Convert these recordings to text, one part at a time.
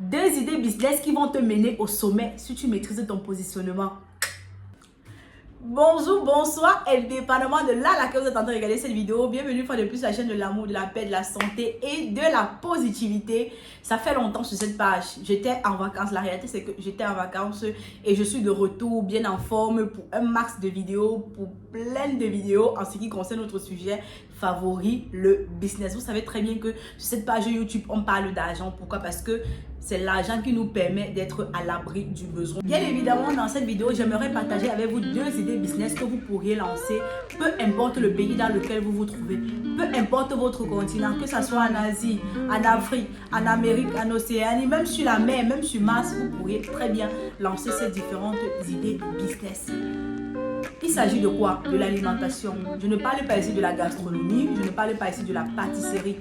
Deux idées business qui vont te mener au sommet si tu maîtrises ton positionnement. Bonjour, bonsoir, indépendamment de là laquelle vous êtes en train de regarder cette vidéo. Bienvenue une fois de plus sur la chaîne de l'amour, de la paix, de la santé et de la positivité. Ça fait longtemps sur cette page. J'étais en vacances. La réalité, c'est que j'étais en vacances et je suis de retour bien en forme pour un max de vidéos, pour plein de vidéos en ce qui concerne notre sujet favori, le business. Vous savez très bien que sur cette page YouTube, on parle d'argent. Pourquoi? Parce que c'est l'argent qui nous permet d'être à l'abri du besoin. Bien évidemment, dans cette vidéo, j'aimerais partager avec vous deux idées business que vous pourriez lancer, peu importe le pays dans lequel vous vous trouvez, peu importe votre continent, que ce soit en Asie, en Afrique, en Amérique, en Océanie, même sur la mer, même sur Mars, vous pourriez très bien lancer ces différentes idées business. Il s'agit de quoi? De l'alimentation. Je ne parle pas ici de la gastronomie, je ne parle pas ici de la pâtisserie.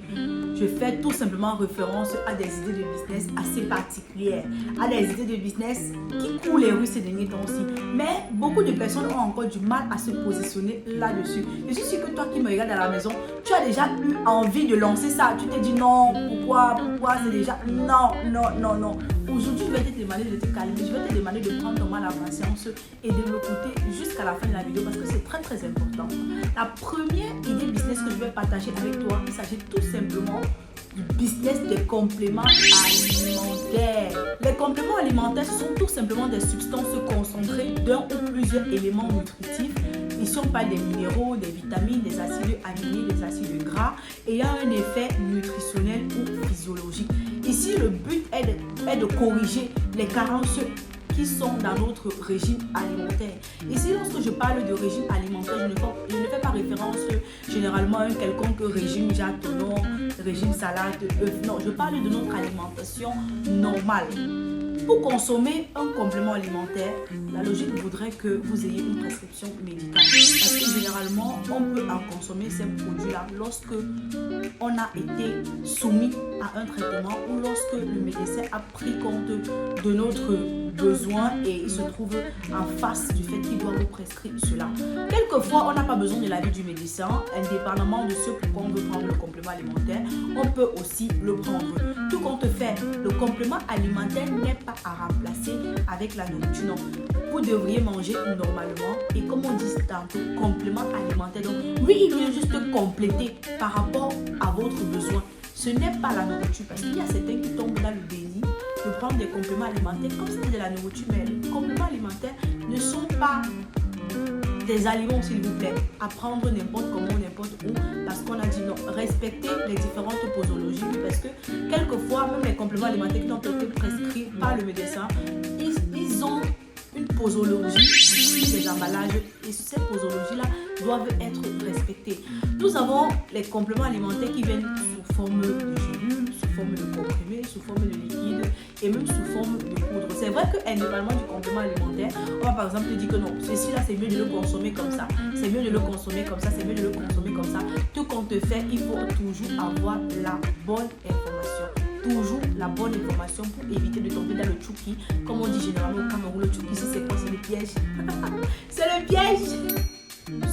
Je fais tout simplement référence à des idées de business assez particulières, à des idées de business qui courent les rues ces derniers temps aussi. Mais beaucoup de personnes ont encore du mal à se positionner là-dessus. Je suis sûre que toi qui me regardes à la maison, tu as déjà eu envie de lancer ça. Tu te dis non, pourquoi c'est déjà... Non. Aujourd'hui, je vais te demander de te calmer, je vais te demander de prendre ton mal à patience et de m'écouter jusqu'à la fin de la vidéo parce que c'est très important. La première idée business que je vais partager avec toi, il s'agit tout simplement du business des compléments alimentaires. Les compléments alimentaires, ce sont tout simplement des substances concentrées d'un ou plusieurs éléments nutritifs. Ils sont pas des minéraux, des vitamines, des acides aminés, des acides gras ayant un effet nutritionnel ou physiologique. Ici, le but est de corriger les carences qui sont dans notre régime alimentaire. Ici, lorsque je parle de régime alimentaire, je ne fais pas référence généralement à un quelconque régime jatonnant, régime salade, œufs. Non, je parle de notre alimentation normale. Pour consommer un complément alimentaire, la logique voudrait que vous ayez une prescription médicale. Parce que généralement, on peut en consommer ces produits-là lorsque on a été soumis à un traitement ou lorsque le médecin a pris compte de notre besoin et il se trouve en face du fait qu'il doit vous prescrire cela. Quelquefois, on n'a pas besoin de l'avis du médecin, indépendamment de ce pourquoi on veut prendre le complément alimentaire, on peut aussi le prendre. Tout compte fait, le complément alimentaire n'est pas à remplacer avec la nourriture. Non. Vous devriez manger normalement et comme on dit tantôt, complément alimentaire. Donc, oui, il vient juste compléter par rapport à votre besoin. Ce n'est pas la nourriture parce qu'il y a certains qui tombent dans le déni de prendre des compléments alimentaires comme si c'était de la nourriture. Mais les compléments alimentaires ne sont pas des aliments, s'il vous plaît, à prendre n'importe comment, n'importe où, parce qu'on a dit non. Respectez les différentes posologies, parce que quelquefois, même les compléments alimentaires qui ont été prescrits par le médecin, ils ont une posologie sur les emballages et ces posologies-là doivent être respectées. Nous avons les compléments alimentaires qui viennent sous forme de gélules, sous forme de comprimés, sous forme de liquide et même sous forme de poudre. C'est vrai que indépendamment du complément alimentaire, on va par exemple te dire que non, ceci-là c'est mieux de le consommer comme ça, c'est mieux de le consommer comme ça, c'est mieux de le consommer comme ça. Tout compte fait, il faut toujours avoir la bonne information. Toujours la bonne information pour éviter de tomber dans le chouki. Comme on dit généralement au Cameroun, le chouki c'est quoi? C'est le piège. C'est le piège.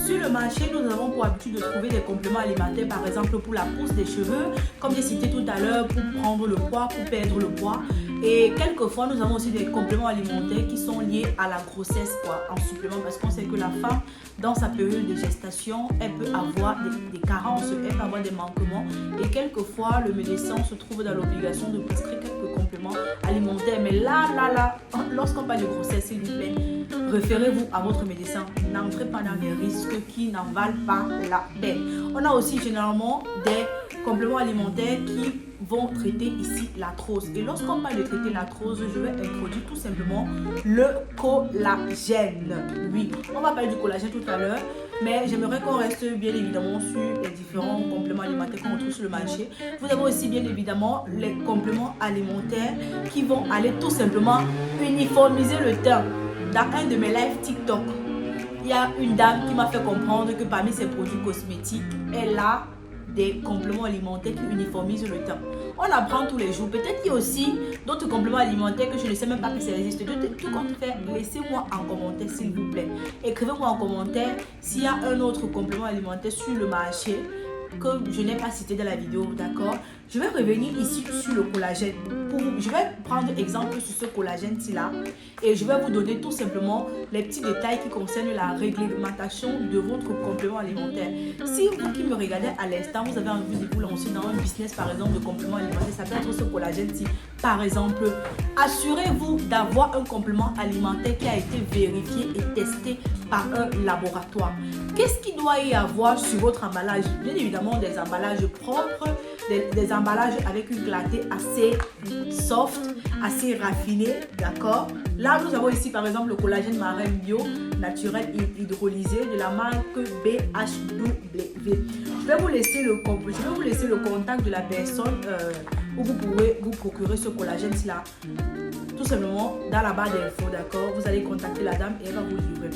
Sur le marché, nous avons pour habitude de trouver des compléments alimentaires, par exemple pour la pousse des cheveux, comme j'ai cité tout à l'heure, pour prendre le poids, pour perdre le poids. Et quelquefois, nous avons aussi des compléments alimentaires qui sont liés à la grossesse, en supplément, parce qu'on sait que la femme, dans sa période de gestation, elle peut avoir des carences, elle peut avoir des manquements. Et quelquefois, le médecin se trouve dans l'obligation de prescrire quelques compléments alimentaires. Mais là, lorsqu'on parle de grossesse, s'il vous plaît, référez-vous à votre médecin. N'entrez pas dans des risques qui n'en valent pas la peine. On a aussi généralement des compléments alimentaires qui vont traiter ici l'arthrose. Et lorsqu'on parle de traiter l'arthrose, je vais introduire tout simplement le collagène. Oui, on va parler du collagène tout à l'heure, mais j'aimerais qu'on reste bien évidemment sur les différents compléments alimentaires qu'on trouve sur le marché. Vous avez aussi bien évidemment les compléments alimentaires qui vont aller tout simplement uniformiser le teint. Dans un de mes lives TikTok, il y a une dame qui m'a fait comprendre que parmi ses produits cosmétiques, elle a des compléments alimentaires qui uniformisent le teint. On apprend tous les jours. Peut-être qu'il y a aussi d'autres compléments alimentaires que je ne sais même pas que ça existe. Tout compte fait, laissez-moi en commentaire s'il vous plaît. Écrivez-moi en commentaire s'il y a un autre complément alimentaire sur le marché que je n'ai pas cité dans la vidéo, d'accord? Je vais revenir ici sur le collagène. Je vais prendre exemple sur ce collagène-ci là et je vais vous donner tout simplement les petits détails qui concernent la réglementation de votre complément alimentaire. Si vous qui me regardez à l'instant, vous avez envie de vous lancer dans un business par exemple de complément alimentaire, ça peut être ce collagène-ci. Par exemple, assurez-vous d'avoir un complément alimentaire qui a été vérifié et testé par un laboratoire. Qu'est-ce qu'il doit y avoir sur votre emballage? Bien évidemment, des emballages propres, des emballages avec une clarté assez soft, assez raffinée, d'accord? Là, nous avons ici par exemple le collagène marin bio naturel hydrolysé de la marque BHW. Je vais vous laisser le contact de la personne où vous pourrez vous procurer ce collagène-là. Tout simplement dans la barre d'infos, d'accord? Vous allez contacter la dame et elle va vous livrer.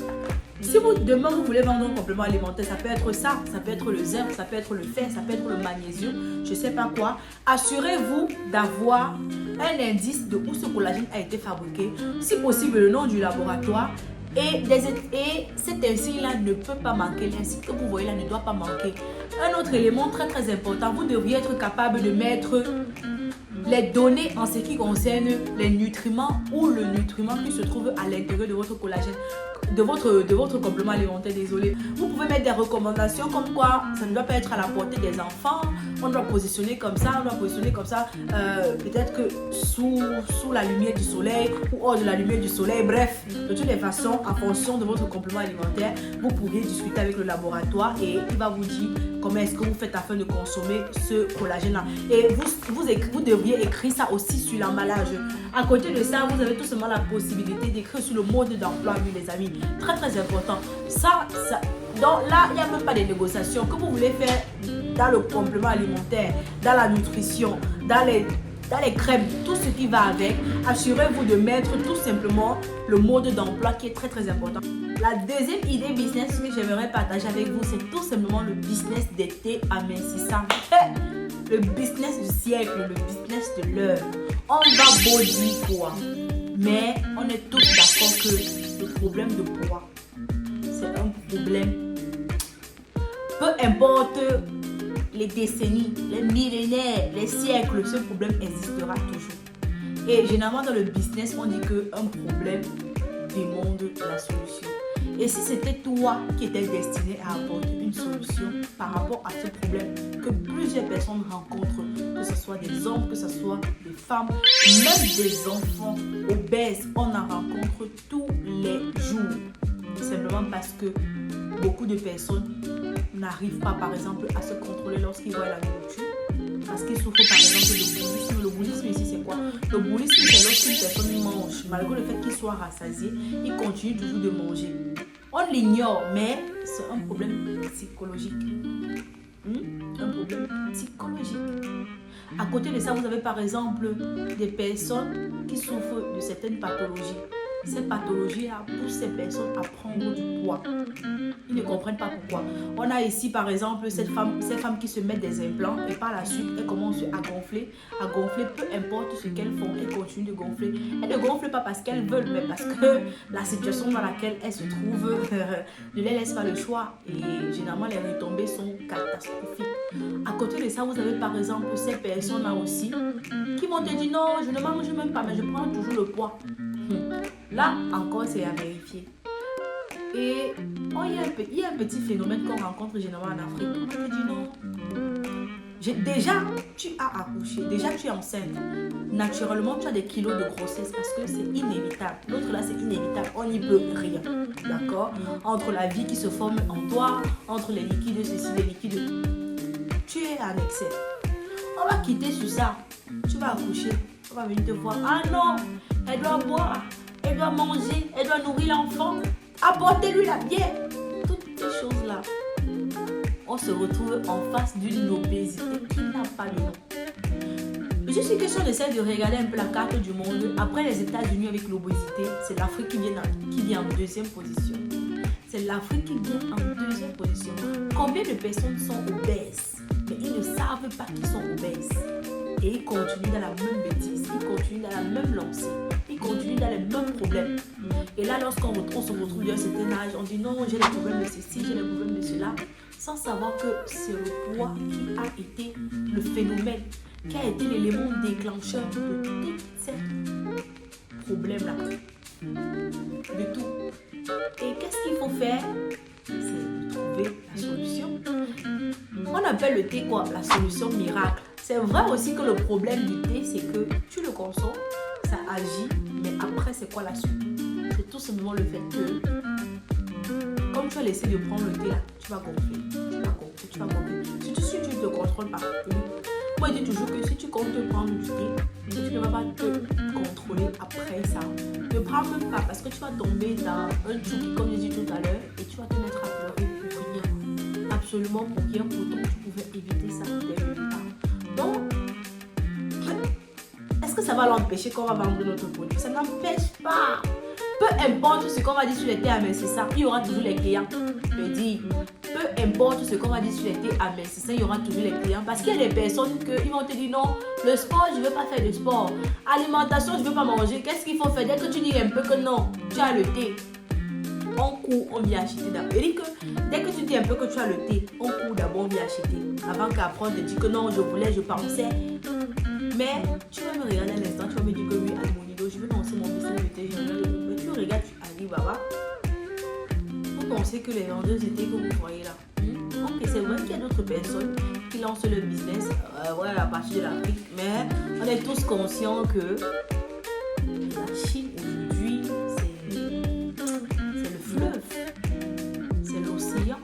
Si demain vous voulez vendre un complément alimentaire, ça peut être ça, ça peut être le zinc, ça peut être le fer, ça peut être le magnésium, je ne sais pas quoi. Assurez-vous d'avoir un indice de où ce collagène a été fabriqué, si possible le nom du laboratoire. Et cet insigne-là ne peut pas manquer, l'insigne que vous voyez là ne doit pas manquer. Un autre élément très très important, vous devriez être capable de mettre les données en ce qui concerne les nutriments ou le nutriment qui se trouve à l'intérieur de votre collagène, de votre complément alimentaire, désolé. Vous pouvez mettre des recommandations comme quoi ça ne doit pas être à la portée des enfants, on doit positionner comme ça, peut-être que sous la lumière du soleil ou hors de la lumière du soleil, bref, de toutes les façons, en fonction de votre complément alimentaire, vous pourriez discuter avec le laboratoire et il va vous dire comment est-ce que vous faites afin de consommer ce collagène-là. Et vous devriez écrire ça aussi sur l'emballage. À côté de ça, vous avez tout simplement la possibilité d'écrire sur le mode d'emploi, les amis. Très très important. Donc là, il n'y a même pas de négociation. Que vous voulez faire dans le complément alimentaire, dans la nutrition, dans les crèmes, tout ce qui va avec, assurez-vous de mettre tout simplement le mode d'emploi qui est très très important. La deuxième idée business que j'aimerais partager avec vous, c'est tout simplement le business des thés amincissants. Le business du siècle, le business de l'heure. On va beau dire quoi, mais on est tous d'accord que le problème de poids, c'est un problème. Peu importe les décennies, les millénaires, les siècles, ce problème existera toujours. Et généralement dans le business, on dit qu'un problème demande la solution. Et si c'était toi qui étais destiné à apporter une solution par rapport à ce problème que plusieurs personnes rencontrent, que ce soit des hommes, que ce soit des femmes, même des enfants obèses, on en rencontre tous les jours. Simplement parce que beaucoup de personnes n'arrivent pas, par exemple, à se contrôler lorsqu'ils voient la nourriture. Parce qu'ils souffrent, par exemple, de boulisme. Le boulisme ici, c'est quoi? Le boulisme, c'est lorsqu'une personne mange. Malgré le fait qu'il soit rassasié, il continue toujours de manger. On l'ignore, mais c'est un problème psychologique. Un problème psychologique. À côté de ça, vous avez par exemple des personnes qui souffrent de certaines pathologies. Ces pathologies-là poussent ces personnes à prendre du poids. Ils ne comprennent pas pourquoi. On a ici par exemple ces femmes qui se mettent des implants et par la suite elles commencent à gonfler, peu importe ce qu'elles font, elles continuent de gonfler. Elles ne gonflent pas parce qu'elles veulent, mais parce que la situation dans laquelle elles se trouvent ne les laisse pas le choix. Et généralement les retombées sont catastrophiques. À côté de ça, vous avez par exemple ces personnes-là aussi qui vont te dire non, je ne mange même pas, mais je prends toujours le poids. Là encore, c'est à vérifier. Et il y a un petit phénomène qu'on rencontre généralement en Afrique. On te dit non. Déjà, tu as accouché, déjà tu es enceinte. Naturellement, tu as des kilos de grossesse parce que c'est inévitable. L'autre là, c'est inévitable. On n'y peut rien. D'accord? Entre la vie qui se forme en toi, entre les liquides, ceci, les liquides. Tu es en excès. On va quitter sur ça. Tu vas accoucher. On va venir te voir. Ah non, elle doit boire, elle doit manger, elle doit nourrir l'enfant. Apportez-lui la bière. Toutes ces choses-là. On se retrouve en face d'une obésité qui n'a pas de nom. Je suis question d'essayer de regarder un peu la carte du monde. Après les États-Unis avec l'obésité, c'est l'Afrique qui vient en deuxième position. C'est l'Afrique qui vient en deuxième position. Combien de personnes sont obèses, mais ils ne savent pas qu'ils sont obèses. Et ils continuent dans la même bêtise, ils continuent dans la même lancée, ils continuent dans les mêmes problèmes. Et là, lorsqu'on se retrouve à un certain âge, on dit non, j'ai les problèmes de ceci, j'ai les problèmes de cela, sans savoir que c'est le poids qui a été le phénomène. qui a été l'élément déclencheur de tous ces problèmes-là. De tout. Et qu'est-ce qu'il faut faire? C'est de trouver la solution. On appelle le thé quoi? La solution miracle. C'est vrai aussi que le problème du thé, c'est que tu le consommes, ça agit, mais après, c'est quoi la suite? C'est tout simplement le fait que, comme tu as laissé de prendre le thé là, tu vas gonfler. Si tu ne te contrôles pas, moi je dis toujours que si tu comptes te prendre du thé, tu ne vas pas te contrôler après ça. Ne prends même pas parce que tu vas tomber dans un truc comme je dis tout à l'heure et tu vas te mettre à pleurer pour rien. Absolument pour rien, pourtant tu pouvais éviter ça dès le départ. Donc, est-ce que ça va l'empêcher qu'on va vendre notre produit? Ça n'empêche pas. Peu importe ce qu'on va dire sur les thés amincissants, il y aura toujours les clients. Je dis, peu importe ce qu'on va dire sur les thés amincissants, il y aura toujours les clients. Parce qu'il y a des personnes qui vont te dire non, le sport, je ne veux pas faire de sport. Alimentation, je ne veux pas manger. Qu'est-ce qu'il faut faire? Dès que tu dis un peu que non, tu as le thé, on court, on vient acheter d'abord. Dès que tu dis un peu que tu as le thé, on court d'abord, on vient acheter. Avant qu'après on te dise que non, je pensais. Mais tu vas me regarder à l'instant, tu vas me dire que oui, Almonido, je veux lancer mon business de thé. Mais tu regardes Alibaba, vous pensez que les vendeuses de thé que vous voyez là. Ok, c'est vrai qu'il y a d'autres personnes qui lancent leur business à partir de l'Afrique, mais on est tous conscients que la Chine aujourd'hui, c'est le fleuve, c'est l'océan.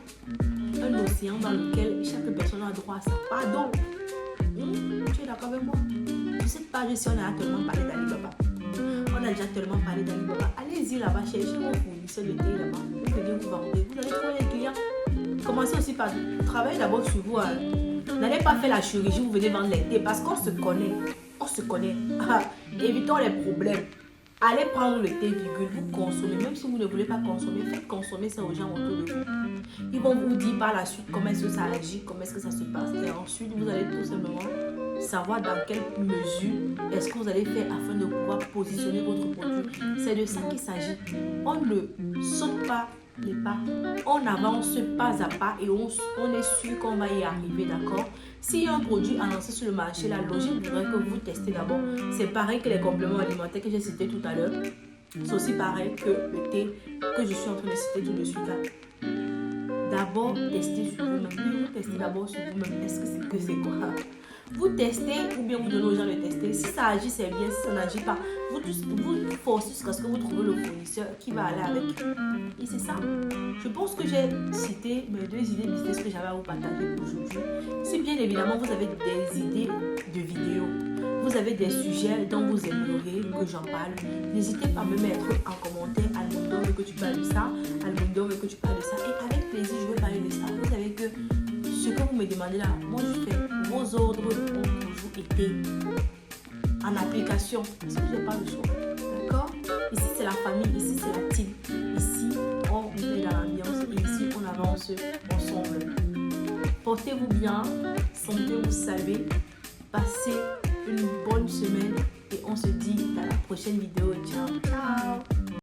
Un océan dans lequel chaque personne a droit à sa part d'eau. Tu es d'accord avec moi? Je ne sais pas si on a tellement parlé d'Alibaba. On a déjà tellement parlé d'Alibaba. Allez-y là-bas, cherchez vos fournisseurs de thé là-bas. Vous venez vous vendez. Vous allez trouver les clients. Commencez aussi par travailler d'abord sur vous. N'allez pas faire la chirurgie, vous venez vendre les thés parce qu'on se connaît. On se connaît. Évitons les problèmes. Allez prendre le thé, vous consommez. Même si vous ne voulez pas consommer, faites consommer ça aux gens autour de vous. Ils vont vous dire par la suite comment est-ce que ça agit, comment est-ce que ça se passe. Et ensuite, vous allez tout simplement savoir dans quelle mesure est-ce que vous allez faire afin de pouvoir positionner votre produit. C'est de ça qu'il s'agit. On ne saute pas les pas, on avance pas à pas et on est sûr qu'on va y arriver, d'accord? S'il y a un produit à lancer sur le marché, la logique voudrait que vous testez d'abord. C'est pareil que les compléments alimentaires que j'ai cités tout à l'heure. C'est aussi pareil que le thé que je suis en train de citer tout de suite là. D'abord, testez sur vous-même. Vous testez d'abord sur vous-même. Est-ce que c'est quoi? Vous testez ou bien vous donnez aux gens de tester. Si ça agit, c'est bien. Si ça n'agit pas, vous forcez jusqu'à ce que vous trouvez le fournisseur qui va aller avec. Et c'est ça. Je pense que j'ai cité mes 2 idées business que j'avais à vous partager aujourd'hui. Si bien évidemment vous avez des idées de vidéos, vous avez des sujets dont vous aimeriez que j'en parle, n'hésitez pas à me mettre en commentaire. Almonido veut que tu parles de ça. Almonido veut que tu parles de ça. Et avec plaisir, je vais parler de ça. Vous savez que ce que vous me demandez là, moi je fais. Vos ordres ont toujours été en application. Parce que je n'ai pas le choix. D'accord? Ici c'est la famille, ici c'est la team. Ici on est dans l'ambiance et ici on avance ensemble. Portez-vous bien, sentez-vous saluer, passez une bonne semaine et on se dit dans la prochaine vidéo. Ciao, ciao!